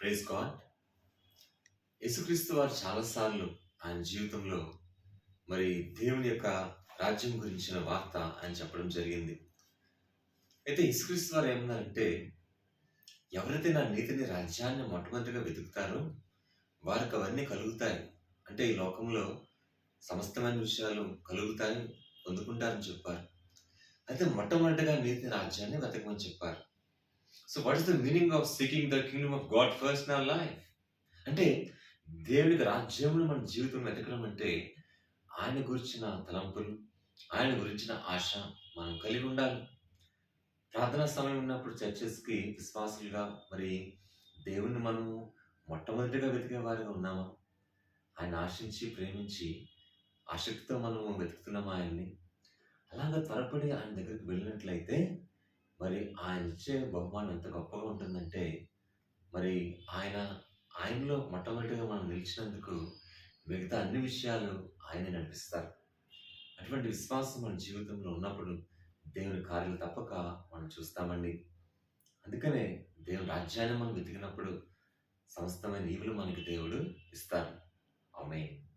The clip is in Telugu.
Praise God. యేసుక్రీస్తు వారు చాలాసార్లు ఆయన జీవితంలో మరి దేవుని యొక్క రాజ్యం గురించిన వార్త ఆయన చెప్పడం జరిగింది. అయితే యేసుక్రీస్తు వారు ఏమన్నారంటే, ఎవరైతే నా నీతిని రాజ్యాన్ని మొట్టమొదటిగా వెతుకుతారో వారికి అవన్నీ కలుగుతాయి. అంటే ఈ లోకంలో సమస్తమైన విషయాలు కలుగుతాయి, పొందుకుంటారని చెప్పారు. అయితే మొట్టమొదటిగా నీతి రాజ్యాన్ని వెతకమని చెప్పారు. So what is the meaning of seeking the Kingdom of God first in our life? అంటే దేవునికి రాజ్యంలో మన జీవితం వెతకడం అంటే ఆయన గురించిన తలంపులు, ఆయన గురించిన ఆశ మనం కలిగి ఉండాలి. ప్రార్థనా సమయం ఉన్నప్పుడు చర్చెస్‌కి విశ్వాసులుగా మరి దేవుణ్ణి మనము మొట్టమొదటిగా వెతికే వారిగా ఉన్నామా? ఆయన ఆశించి, ప్రేమించి, ఆసక్తితో మనము వెతుకుతున్నామా ఆయన్ని? అలాగా త్వరపడి ఆయన దగ్గరికి వెళ్ళినట్లయితే మరి ఆయన ఇచ్చే బహుమానం ఎంత గొప్పగా ఉంటుందంటే, మరి ఆయన ఆయనలో మొట్టమొదటిగా మనం నిలిచినందుకు మిగతా అన్ని విషయాలు ఆయనే నడిపిస్తారు. అటువంటి విశ్వాసం మన జీవితంలో ఉన్నప్పుడు దేవుని కార్యాలు తప్పక మనం చూస్తామండి. అందుకనే దేవుని రాజ్యాన్ని మనం వెతికినప్పుడు సమస్తమైన ఈవులు మనకి దేవుడు ఇస్తారు. ఆమేన్.